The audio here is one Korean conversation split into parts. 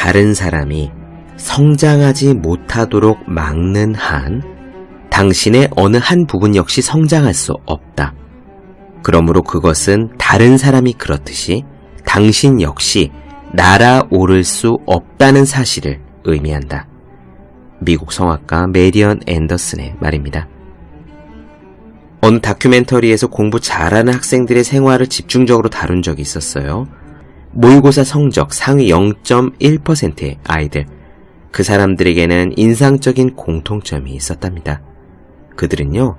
다른 사람이 성장하지 못하도록 막는 한 당신의 어느 한 부분 역시 성장할 수 없다. 그러므로 그것은 다른 사람이 그렇듯이 당신 역시 날아오를 수 없다는 사실을 의미한다. 미국 성악가 메리언 앤더슨의 말입니다. 어느 다큐멘터리에서 공부 잘하는 학생들의 생활을 집중적으로 다룬 적이 있었어요. 모의고사 성적 상위 0.1%의 아이들, 그 사람들에게는 인상적인 공통점이 있었답니다. 그들은요,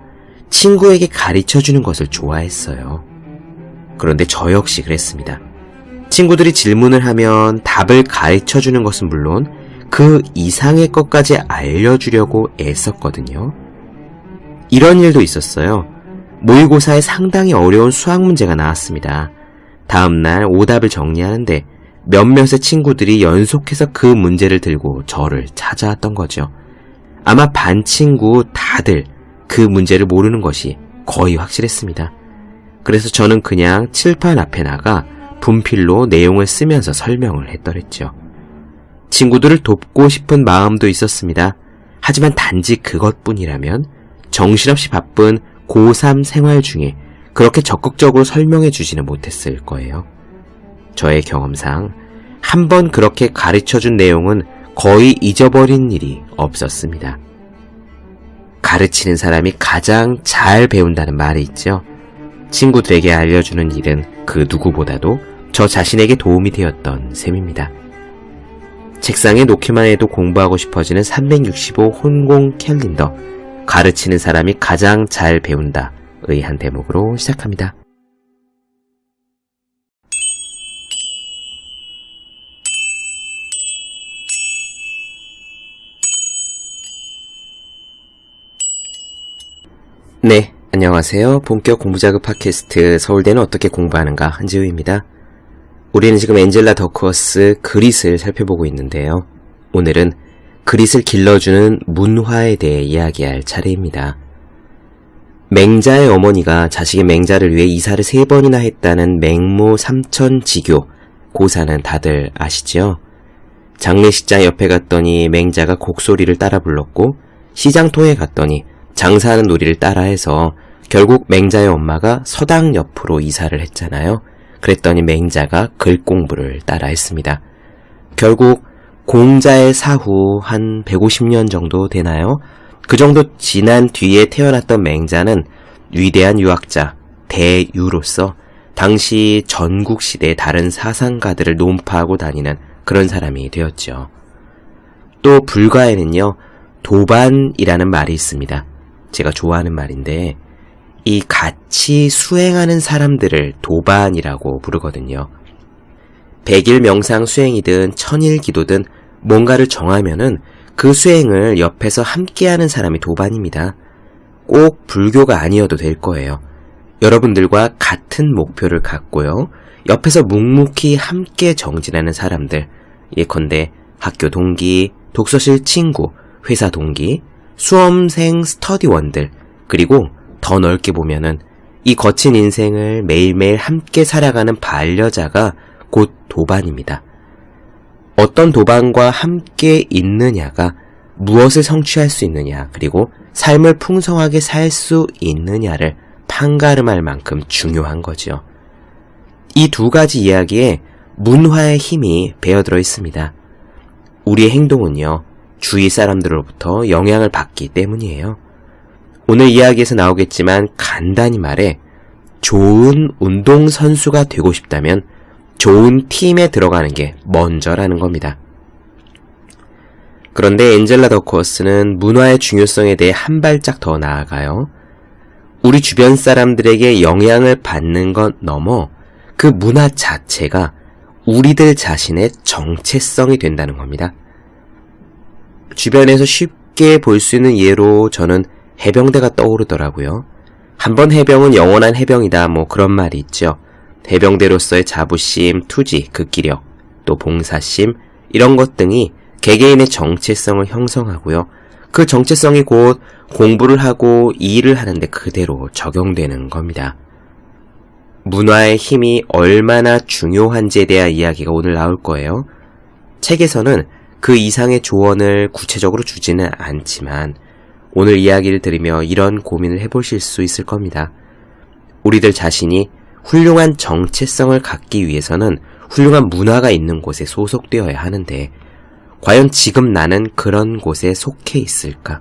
친구에게 가르쳐주는 것을 좋아했어요. 그런데 저 역시 그랬습니다. 친구들이 질문을 하면 답을 가르쳐주는 것은 물론 그 이상의 것까지 알려주려고 애썼거든요. 이런 일도 있었어요. 모의고사에 상당히 어려운 수학 문제가 나왔습니다. 다음날 오답을 정리하는데 몇몇의 친구들이 연속해서 그 문제를 들고 저를 찾아왔던 거죠. 아마 반 친구 다들 그 문제를 모르는 것이 거의 확실했습니다. 그래서 저는 그냥 칠판 앞에 나가 분필로 내용을 쓰면서 설명을 했더랬죠. 친구들을 돕고 싶은 마음도 있었습니다. 하지만 단지 그것뿐이라면 정신없이 바쁜 고3 생활 중에 그렇게 적극적으로 설명해 주지는 못했을 거예요. 저의 경험상 한 번 그렇게 가르쳐준 내용은 거의 잊어버린 일이 없었습니다. 가르치는 사람이 가장 잘 배운다는 말이 있죠. 친구들에게 알려주는 일은 그 누구보다도 저 자신에게 도움이 되었던 셈입니다. 책상에 놓기만 해도 공부하고 싶어지는 365 혼공 캘린더, 가르치는 사람이 가장 잘 배운다의 한 대목으로 시작합니다. 네, 안녕하세요. 본격 공부자극 팟캐스트 서울대는 어떻게 공부하는가, 한지우입니다. 우리는 지금 엔젤라 더크워스 그릿을 살펴보고 있는데요. 오늘은 그릿을 길러주는 문화에 대해 이야기할 차례입니다. 맹자의 어머니가 자식의 맹자를 위해 이사를 3번이나 했다는 맹모 삼천지교, 고사는 다들 아시죠? 장례식장 옆에 갔더니 맹자가 곡소리를 따라 불렀고, 시장통에 갔더니 장사하는 놀이를 따라해서 결국 맹자의 엄마가 서당 옆으로 이사를 했잖아요. 그랬더니 맹자가 글 공부를 따라 했습니다. 결국 공자의 사후 한 150년 정도 되나요? 그 정도 지난 뒤에 태어났던 맹자는 위대한 유학자, 대유로서 당시 전국시대 다른 사상가들을 논파하고 다니는 그런 사람이 되었죠. 또 불가에는요, 도반이라는 말이 있습니다. 제가 좋아하는 말인데, 이 같이 수행하는 사람들을 도반이라고 부르거든요. 100일 명상 수행이든 1000일 기도든 뭔가를 정하면은 그 수행을 옆에서 함께하는 사람이 도반입니다. 꼭 불교가 아니어도 될 거예요. 여러분들과 같은 목표를 갖고요, 옆에서 묵묵히 함께 정진하는 사람들, 예컨대 학교 동기, 독서실 친구, 회사 동기, 수험생 스터디원들, 그리고 더 넓게 보면은 이 거친 인생을 매일매일 함께 살아가는 반려자가 곧 도반입니다. 어떤 도반과 함께 있느냐가 무엇을 성취할 수 있느냐, 그리고 삶을 풍성하게 살 수 있느냐를 판가름할 만큼 중요한 거죠. 이 두 가지 이야기에 문화의 힘이 배어들어 있습니다. 우리의 행동은요, 주위 사람들로부터 영향을 받기 때문이에요. 오늘 이야기에서 나오겠지만 간단히 말해 좋은 운동선수가 되고 싶다면 좋은 팀에 들어가는 게 먼저라는 겁니다. 그런데 엔젤라 더크워스는 문화의 중요성에 대해 한 발짝 더 나아가요. 우리 주변 사람들에게 영향을 받는 것 넘어 그 문화 자체가 우리들 자신의 정체성이 된다는 겁니다. 주변에서 쉽게 볼 수 있는 예로 저는 해병대가 떠오르더라고요. 한번 해병은 영원한 해병이다, 뭐 그런 말이 있죠. 해병대로서의 자부심, 투지, 극기력, 또 봉사심, 이런 것 등이 개개인의 정체성을 형성하고요. 그 정체성이 곧 공부를 하고 일을 하는데 그대로 적용되는 겁니다. 문화의 힘이 얼마나 중요한지에 대한 이야기가 오늘 나올 거예요. 책에서는 그 이상의 조언을 구체적으로 주지는 않지만 오늘 이야기를 들으며 이런 고민을 해보실 수 있을 겁니다. 우리들 자신이 훌륭한 정체성을 갖기 위해서는 훌륭한 문화가 있는 곳에 소속되어야 하는데 과연 지금 나는 그런 곳에 속해 있을까?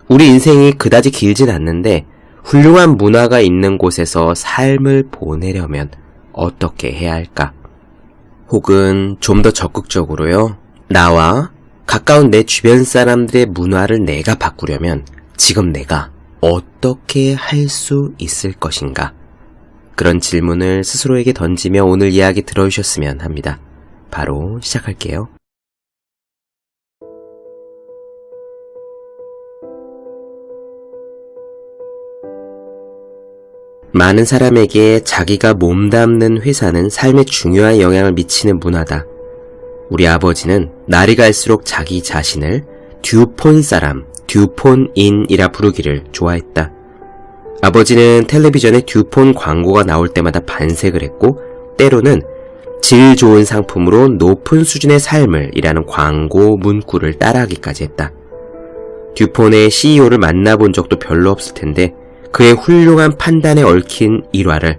우리 인생이 그다지 길진 않는데 훌륭한 문화가 있는 곳에서 삶을 보내려면 어떻게 해야 할까? 혹은 좀 더 적극적으로요. 나와 가까운 내 주변 사람들의 문화를 내가 바꾸려면 지금 내가 어떻게 할 수 있을 것인가? 그런 질문을 스스로에게 던지며 오늘 이야기 들어주셨으면 합니다. 바로 시작할게요. 많은 사람에게 자기가 몸담는 회사는 삶에 중요한 영향을 미치는 문화다. 우리 아버지는 날이 갈수록 자기 자신을 듀폰 사람, 듀폰인이라 부르기를 좋아했다. 아버지는 텔레비전에 듀폰 광고가 나올 때마다 반색을 했고 때로는 질 좋은 상품으로 높은 수준의 삶을 이라는 광고 문구를 따라하기까지 했다. 듀폰의 CEO를 만나본 적도 별로 없을 텐데 그의 훌륭한 판단에 얽힌 일화를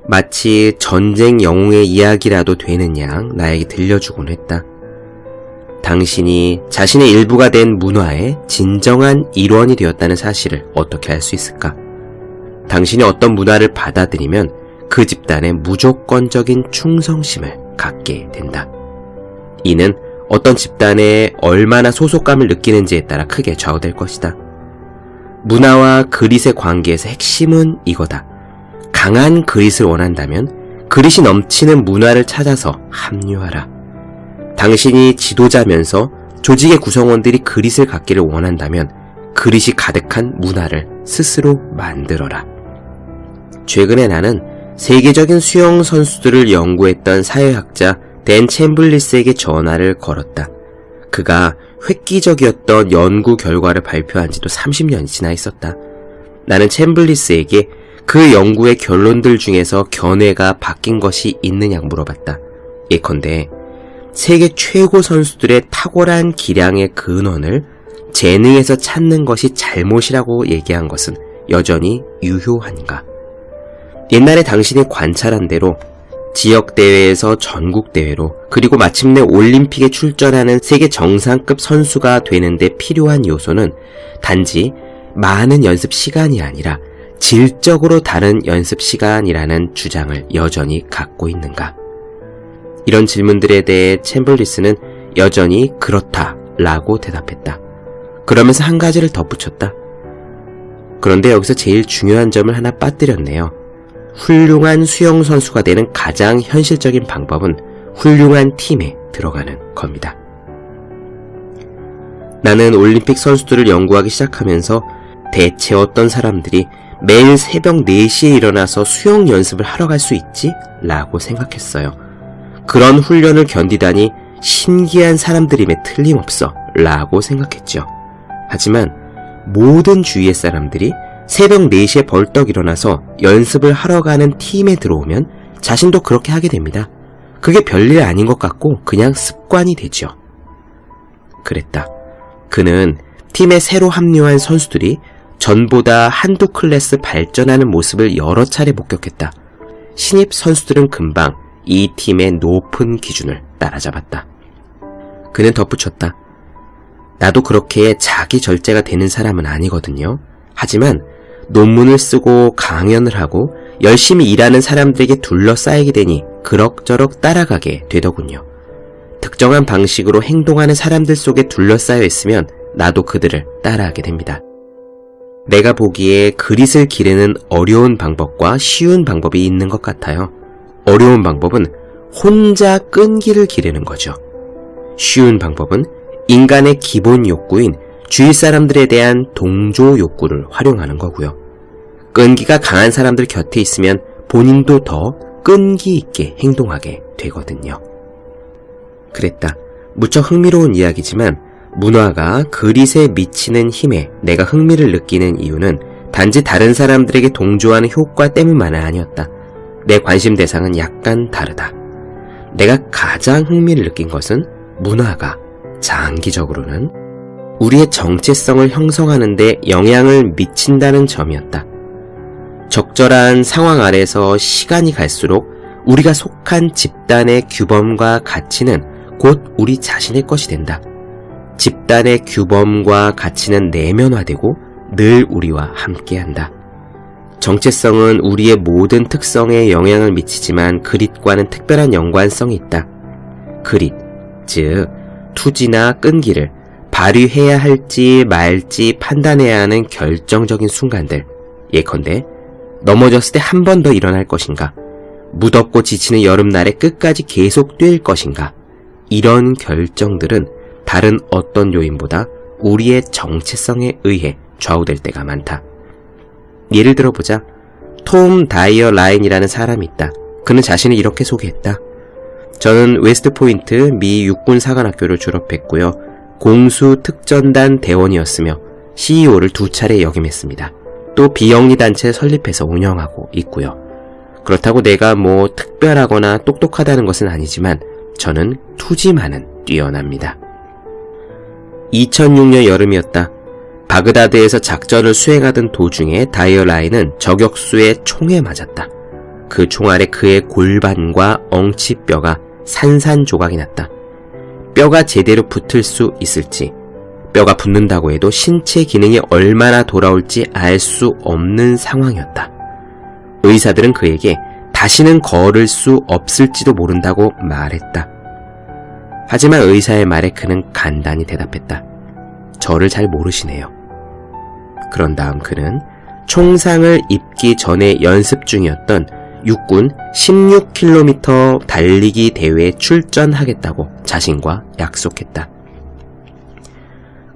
마치 전쟁 영웅의 이야기라도 되는 양 나에게 들려주곤 했다. 당신이 자신의 일부가 된 문화의 진정한 일원이 되었다는 사실을 어떻게 알 수 있을까? 당신이 어떤 문화를 받아들이면 그 집단에 무조건적인 충성심을 갖게 된다. 이는 어떤 집단에 얼마나 소속감을 느끼는지에 따라 크게 좌우될 것이다. 문화와 그릿의 관계에서 핵심은 이거다. 강한 그릿을 원한다면 그릿이 넘치는 문화를 찾아서 합류하라. 당신이 지도자면서 조직의 구성원들이 그릿을 갖기를 원한다면 그릿이 가득한 문화를 스스로 만들어라. 최근에 나는 세계적인 수영 선수들을 연구했던 사회학자 댄 챔블리스에게 전화를 걸었다. 그가 획기적이었던 연구 결과를 발표한 지도 30년이 지나 있었다. 나는 챔블리스에게 그 연구의 결론들 중에서 견해가 바뀐 것이 있느냐 물어봤다. 예컨대 세계 최고 선수들의 탁월한 기량의 근원을 재능에서 찾는 것이 잘못이라고 얘기한 것은 여전히 유효한가? 옛날에 당신이 관찰한 대로 지역대회에서 전국대회로 그리고 마침내 올림픽에 출전하는 세계 정상급 선수가 되는데 필요한 요소는 단지 많은 연습 시간이 아니라 질적으로 다른 연습 시간이라는 주장을 여전히 갖고 있는가? 이런 질문들에 대해 챔블리스는 여전히 그렇다라고 대답했다. 그러면서 한 가지를 덧붙였다. 그런데 여기서 제일 중요한 점을 하나 빠뜨렸네요. 훌륭한 수영 선수가 되는 가장 현실적인 방법은 훌륭한 팀에 들어가는 겁니다. 나는 올림픽 선수들을 연구하기 시작하면서 대체 어떤 사람들이 매일 새벽 4시에 일어나서 수영 연습을 하러 갈 수 있지? 라고 생각했어요. 그런 훈련을 견디다니 신기한 사람들임에 틀림없어 라고 생각했죠. 하지만 모든 주위의 사람들이 새벽 4시에 벌떡 일어나서 연습을 하러 가는 팀에 들어오면 자신도 그렇게 하게 됩니다. 그게 별일 아닌 것 같고 그냥 습관이 되죠. 그랬다. 그는 팀에 새로 합류한 선수들이 전보다 한두 클래스 발전하는 모습을 여러 차례 목격했다. 신입 선수들은 금방 이 팀의 높은 기준을 따라잡았다. 그는 덧붙였다. 나도 그렇게 자기 절제가 되는 사람은 아니거든요. 하지만 논문을 쓰고 강연을 하고 열심히 일하는 사람들에게 둘러싸이게 되니 그럭저럭 따라가게 되더군요. 특정한 방식으로 행동하는 사람들 속에 둘러싸여 있으면 나도 그들을 따라하게 됩니다. 내가 보기에 그릿을 기르는 어려운 방법과 쉬운 방법이 있는 것 같아요. 어려운 방법은 혼자 끈기를 기르는 거죠. 쉬운 방법은 인간의 기본 욕구인 주위 사람들에 대한 동조 욕구를 활용하는 거고요. 끈기가 강한 사람들 곁에 있으면 본인도 더 끈기 있게 행동하게 되거든요. 그랬다. 무척 흥미로운 이야기지만 문화가 그릿에 미치는 힘에 내가 흥미를 느끼는 이유는 단지 다른 사람들에게 동조하는 효과 때문만은 아니었다. 내 관심 대상은 약간 다르다. 내가 가장 흥미를 느낀 것은 문화가 장기적으로는 우리의 정체성을 형성하는 데 영향을 미친다는 점이었다. 적절한 상황 아래서 시간이 갈수록 우리가 속한 집단의 규범과 가치는 곧 우리 자신의 것이 된다. 집단의 규범과 가치는 내면화되고 늘 우리와 함께한다. 정체성은 우리의 모든 특성에 영향을 미치지만 그릿과는 특별한 연관성이 있다. 그릿, 즉 투지나 끈기를 발휘해야 할지 말지 판단해야 하는 결정적인 순간들, 예컨대 넘어졌을 때 한 번 더 일어날 것인가, 무덥고 지치는 여름날에 끝까지 계속 뛸 것인가, 이런 결정들은 다른 어떤 요인보다 우리의 정체성에 의해 좌우될 때가 많다. 예를 들어보자. 톰 다이어 라인이라는 사람이 있다. 그는 자신을 이렇게 소개했다. 저는 웨스트포인트 미 육군 사관학교를 졸업했고요. 공수특전단 대원이었으며 CEO를 2차례 역임했습니다. 또 비영리 단체 설립해서 운영하고 있고요. 그렇다고 내가 뭐 특별하거나 똑똑하다는 것은 아니지만 저는 투지만은 뛰어납니다. 2006년 여름이었다. 바그다드에서 작전을 수행하던 도중에 다이어 라인은 저격수의 총에 맞았다. 그 총 아래 그의 골반과 엉치뼈가 산산조각이 났다. 뼈가 제대로 붙을 수 있을지, 뼈가 붙는다고 해도 신체 기능이 얼마나 돌아올지 알 수 없는 상황이었다. 의사들은 그에게 다시는 걸을 수 없을지도 모른다고 말했다. 하지만 의사의 말에 그는 간단히 대답했다. 저를 잘 모르시네요. 그런 다음 그는 총상을 입기 전에 연습 중이었던 육군 16km 달리기 대회에 출전하겠다고 자신과 약속했다.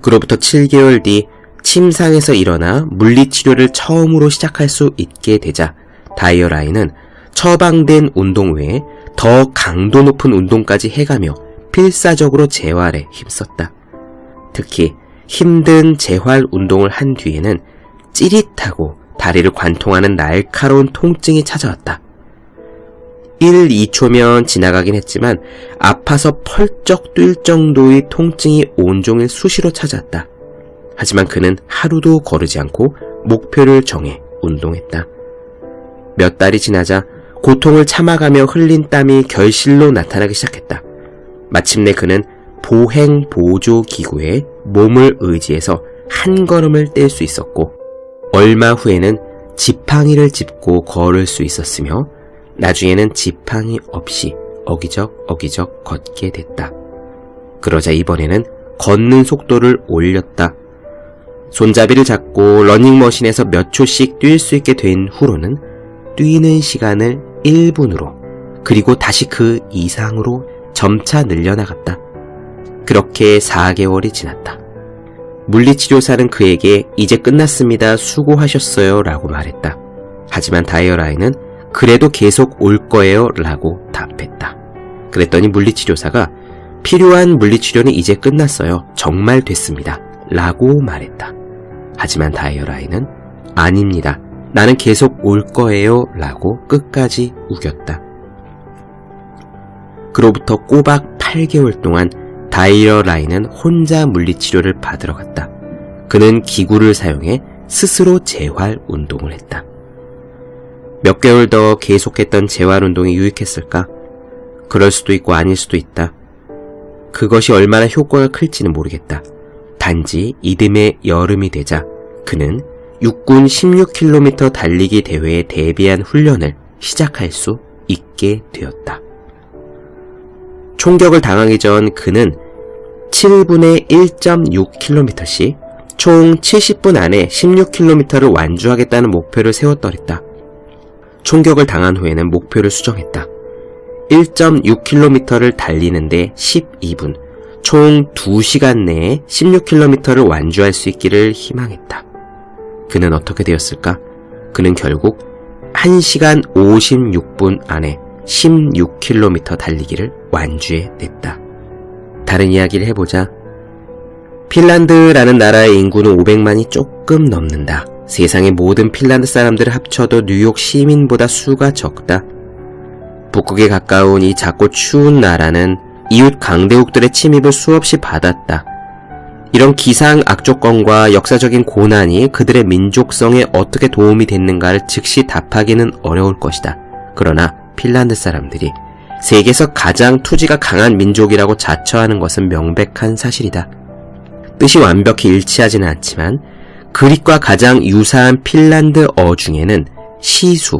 그로부터 7개월 뒤 침상에서 일어나 물리치료를 처음으로 시작할 수 있게 되자 다이어 라인은 처방된 운동 외에 더 강도 높은 운동까지 해가며 필사적으로 재활에 힘썼다. 특히 힘든 재활 운동을 한 뒤에는 찌릿하고 다리를 관통하는 날카로운 통증이 찾아왔다. 1, 2초면 지나가긴 했지만 아파서 펄쩍 뛸 정도의 통증이 온종일 수시로 찾아왔다. 하지만 그는 하루도 거르지 않고 목표를 정해 운동했다. 몇 달이 지나자 고통을 참아가며 흘린 땀이 결실로 나타나기 시작했다. 마침내 그는 보행 보조 기구에 몸을 의지해서 한 걸음을 뗄 수 있었고 얼마 후에는 지팡이를 짚고 걸을 수 있었으며 나중에는 지팡이 없이 어기적 걷게 됐다. 그러자 이번에는 걷는 속도를 올렸다. 손잡이를 잡고 러닝머신에서 몇 초씩 뛸 수 있게 된 후로는 뛰는 시간을 1분으로 그리고 다시 그 이상으로 점차 늘려나갔다. 그렇게 4개월이 지났다. 물리치료사는 그에게 이제 끝났습니다. 수고하셨어요 라고 말했다. 하지만 다이어 라인은 그래도 계속 올 거예요 라고 답했다. 그랬더니 물리치료사가 필요한 물리치료는 이제 끝났어요. 정말 됐습니다. 라고 말했다. 하지만 다이어 라인은 아닙니다. 나는 계속 올 거예요 라고 끝까지 우겼다. 그로부터 꼬박 8개월 동안 다이어 라인은 혼자 물리치료를 받으러 갔다. 그는 기구를 사용해 스스로 재활 운동을 했다. 몇 개월 더 계속했던 재활 운동이 유익했을까? 그럴 수도 있고 아닐 수도 있다. 그것이 얼마나 효과가 클지는 모르겠다. 단지 이듬해 여름이 되자 그는 육군 16km 달리기 대회에 대비한 훈련을 시작할 수 있게 되었다. 총격을 당하기 전 그는 7분에 1.6km씩 총 70분 안에 16km를 완주하겠다는 목표를 세웠더랬다. 총격을 당한 후에는 목표를 수정했다. 1.6km를 달리는데 12분, 총 2시간 내에 16km를 완주할 수 있기를 희망했다. 그는 어떻게 되었을까? 그는 결국 1시간 56분 안에 16km 달리기를 완주해냈다. 다른 이야기를 해보자. 핀란드라는 나라의 인구는 500만이 조금 넘는다. 세상의 모든 핀란드 사람들을 합쳐도 뉴욕 시민보다 수가 적다. 북극에 가까운 이 작고 추운 나라는 이웃 강대국들의 침입을 수없이 받았다. 이런 기상 악조건과 역사적인 고난이 그들의 민족성에 어떻게 도움이 됐는가를 즉시 답하기는 어려울 것이다. 그러나 핀란드 사람들이 세계에서 가장 투지가 강한 민족이라고 자처하는 것은 명백한 사실이다. 뜻이 완벽히 일치하지는 않지만 그릿과 가장 유사한 핀란드어 중에는 시수,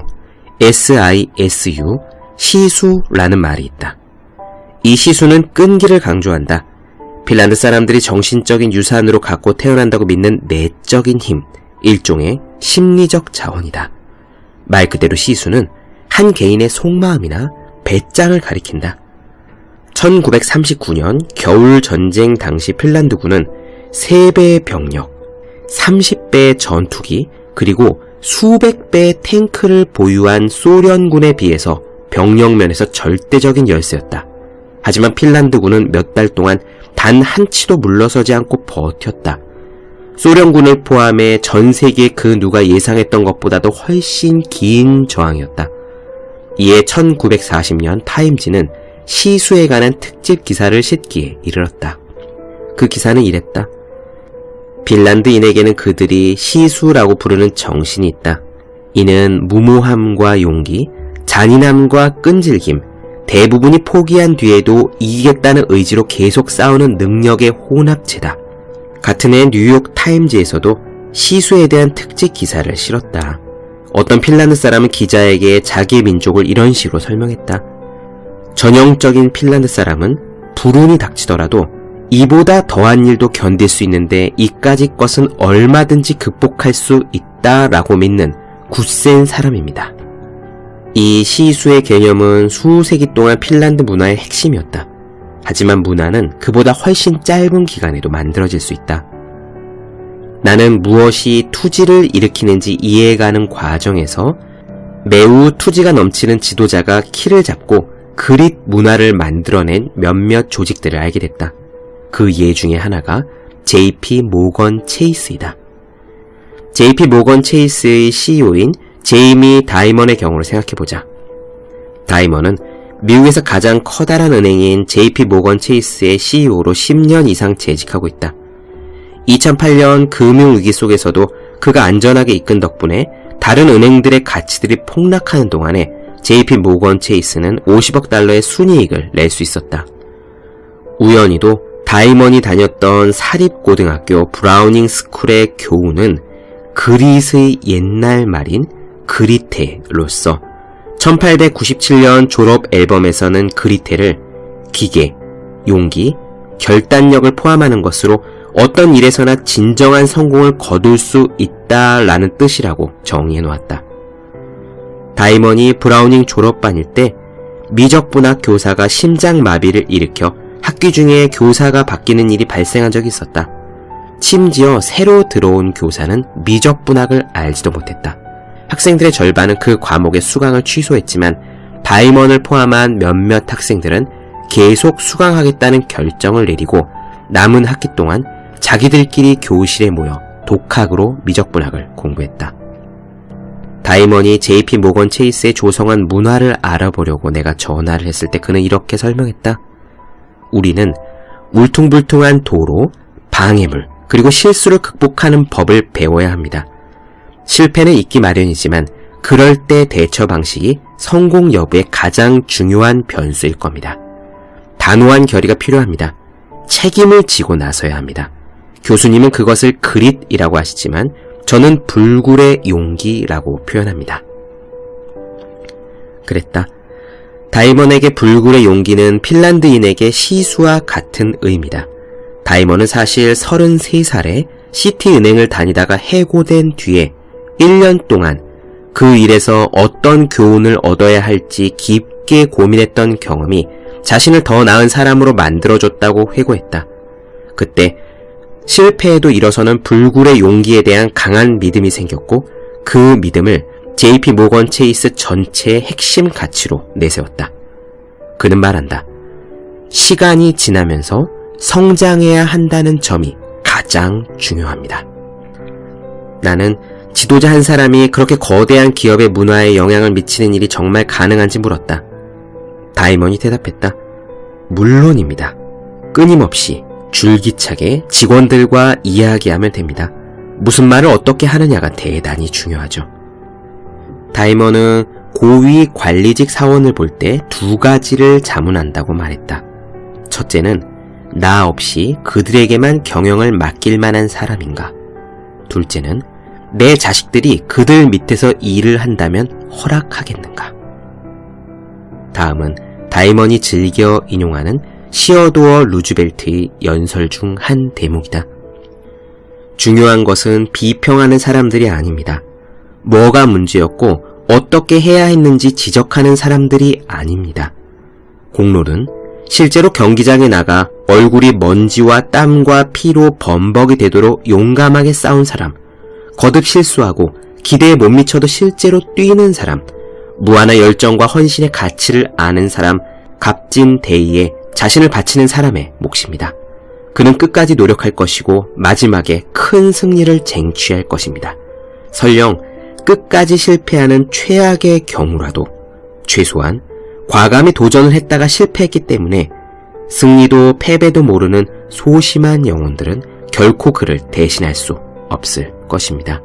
S-I-S-U, 시수라는 말이 있다. 이 시수는 끈기를 강조한다. 핀란드 사람들이 정신적인 유산으로 갖고 태어난다고 믿는 내적인 힘, 일종의 심리적 자원이다. 말 그대로 시수는 한 개인의 속마음이나 배짱을 가리킨다. 1939년 겨울전쟁 당시 핀란드군은 3배의 병력, 30배의 전투기, 그리고 수백 배의 탱크를 보유한 소련군에 비해서 병력면에서 절대적인 열세였다. 하지만 핀란드군은 몇 달 동안 단 한 치도 물러서지 않고 버텼다. 소련군을 포함해 전 세계 그 누가 예상했던 것보다도 훨씬 긴 저항이었다. 이에 1940년 타임지는 시수에 관한 특집 기사를 싣기에 이르렀다. 그 기사는 이랬다. 핀란드인에게는 그들이 시수라고 부르는 정신이 있다. 이는 무모함과 용기, 잔인함과 끈질김, 대부분이 포기한 뒤에도 이기겠다는 의지로 계속 싸우는 능력의 혼합체다. 같은 해 뉴욕 타임즈에서도 시수에 대한 특집 기사를 실었다. 어떤 핀란드 사람은 기자에게 자기의 민족을 이런 식으로 설명했다. 전형적인 핀란드 사람은 불운이 닥치더라도 이보다 더한 일도 견딜 수 있는데 이까지 것은 얼마든지 극복할 수 있다라고 믿는 굳센 사람입니다. 이 시수의 개념은 수세기 동안 핀란드 문화의 핵심이었다. 하지만 문화는 그보다 훨씬 짧은 기간에도 만들어질 수 있다. 나는 무엇이 투지를 일으키는지 이해해가는 과정에서 매우 투지가 넘치는 지도자가 키를 잡고 그릿 문화를 만들어낸 몇몇 조직들을 알게 됐다. 그 예 중에 하나가 JP 모건 체이스이다. JP 모건 체이스의 CEO인 제이미 다이먼의 경우를 생각해보자. 다이먼은 미국에서 가장 커다란 은행인 JP 모건 체이스의 CEO로 10년 이상 재직하고 있다. 2008년 금융위기 속에서도 그가 안전하게 이끈 덕분에 다른 은행들의 가치들이 폭락하는 동안에 JP 모건 체이스는 50억 달러의 순이익을 낼 수 있었다. 우연히도 다이먼이 다녔던 사립고등학교 브라우닝 스쿨의 교우는 그릿의 옛날 말인 그리테로서 1897년 졸업 앨범에서는 그리테를 기계, 용기, 결단력을 포함하는 것으로 어떤 일에서나 진정한 성공을 거둘 수 있다라는 뜻이라고 정의해 놓았다. 다이먼이 브라우닝 졸업반일 때 미적분학 교사가 심장마비를 일으켜 학기 중에 교사가 바뀌는 일이 발생한 적이 있었다. 심지어 새로 들어온 교사는 미적분학을 알지도 못했다. 학생들의 절반은 그 과목의 수강을 취소했지만 다이먼을 포함한 몇몇 학생들은 계속 수강하겠다는 결정을 내리고 남은 학기 동안 자기들끼리 교실에 모여 독학으로 미적분학을 공부했다. 다이먼이 JP 모건 체이스의 조성한 문화를 알아보려고 내가 전화를 했을 때 그는 이렇게 설명했다. 우리는 울퉁불퉁한 도로, 방해물, 그리고 실수를 극복하는 법을 배워야 합니다. 실패는 있기 마련이지만 그럴 때 대처 방식이 성공 여부의 가장 중요한 변수일 겁니다. 단호한 결의가 필요합니다. 책임을 지고 나서야 합니다. 교수님은 그것을 그릿이라고 하시지만 저는 불굴의 용기라고 표현합니다. 그랬다. 다이먼에게 불굴의 용기는 핀란드인에게 시수와 같은 의미다. 다이먼은 사실 33살에 시티은행을 다니다가 해고된 뒤에 1년 동안 그 일에서 어떤 교훈을 얻어야 할지 깊게 고민했던 경험이 자신을 더 나은 사람으로 만들어줬다고 회고했다. 그때 실패에도 일어서는 불굴의 용기에 대한 강한 믿음이 생겼고 그 믿음을 JP 모건 체이스 전체의 핵심 가치로 내세웠다. 그는 말한다. 시간이 지나면서 성장해야 한다는 점이 가장 중요합니다. 나는 지도자 한 사람이 그렇게 거대한 기업의 문화에 영향을 미치는 일이 정말 가능한지 물었다. 다이먼이 대답했다. 물론입니다. 끊임없이 줄기차게 직원들과 이야기하면 됩니다. 무슨 말을 어떻게 하느냐가 대단히 중요하죠. 다이먼은 고위 관리직 사원을 볼 때 두 가지를 자문한다고 말했다. 첫째는 나 없이 그들에게만 경영을 맡길 만한 사람인가. 둘째는 내 자식들이 그들 밑에서 일을 한다면 허락하겠는가. 다음은 다이먼이 즐겨 인용하는 시어도어 루즈벨트의 연설 중 한 대목이다. 중요한 것은 비평하는 사람들이 아닙니다. 뭐가 문제였고 어떻게 해야 했는지 지적하는 사람들이 아닙니다. 공로는 실제로 경기장에 나가 얼굴이 먼지와 땀과 피로 범벅이 되도록 용감하게 싸운 사람, 거듭 실수하고 기대에 못 미쳐도 실제로 뛰는 사람, 무한한 열정과 헌신의 가치를 아는 사람, 값진 대의에 자신을 바치는 사람의 몫입니다. 그는 끝까지 노력할 것이고 마지막에 큰 승리를 쟁취할 것입니다. 설령 끝까지 실패하는 최악의 경우라도 최소한 과감히 도전을 했다가 실패했기 때문에 승리도 패배도 모르는 소심한 영혼들은 결코 그를 대신할 수 없을 것입니다.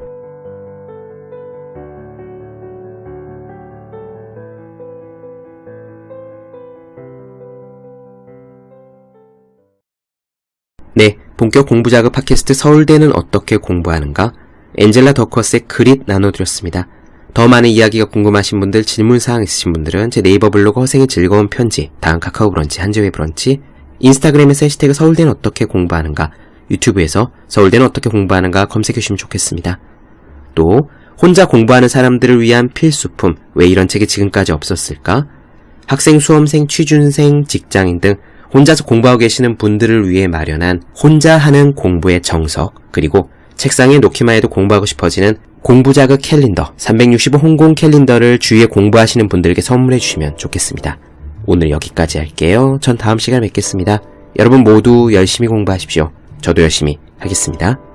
네, 본격 공부자극 팟캐스트 서울대는 어떻게 공부하는가? 엔젤라 더커스의 그릿 나눠드렸습니다. 더 많은 이야기가 궁금하신 분들, 질문사항 있으신 분들은 제 네이버 블로그 허생의 즐거운 편지, 다음 카카오 브런치, 한재회 브런치, 인스타그램에서 해시태그 서울대는 어떻게 공부하는가, 유튜브에서 서울대는 어떻게 공부하는가 검색해주시면 좋겠습니다. 또 혼자 공부하는 사람들을 위한 필수품, 왜 이런 책이 지금까지 없었을까? 학생, 수험생, 취준생, 직장인 등 혼자서 공부하고 계시는 분들을 위해 마련한 혼자 하는 공부의 정석, 그리고 책상에 놓기만 해도 공부하고 싶어지는 공부자극 캘린더 365 홍콩 캘린더를 주위에 공부하시는 분들에게 선물해 주시면 좋겠습니다. 오늘 여기까지 할게요. 전 다음 시간에 뵙겠습니다. 여러분 모두 열심히 공부하십시오. 저도 열심히 하겠습니다.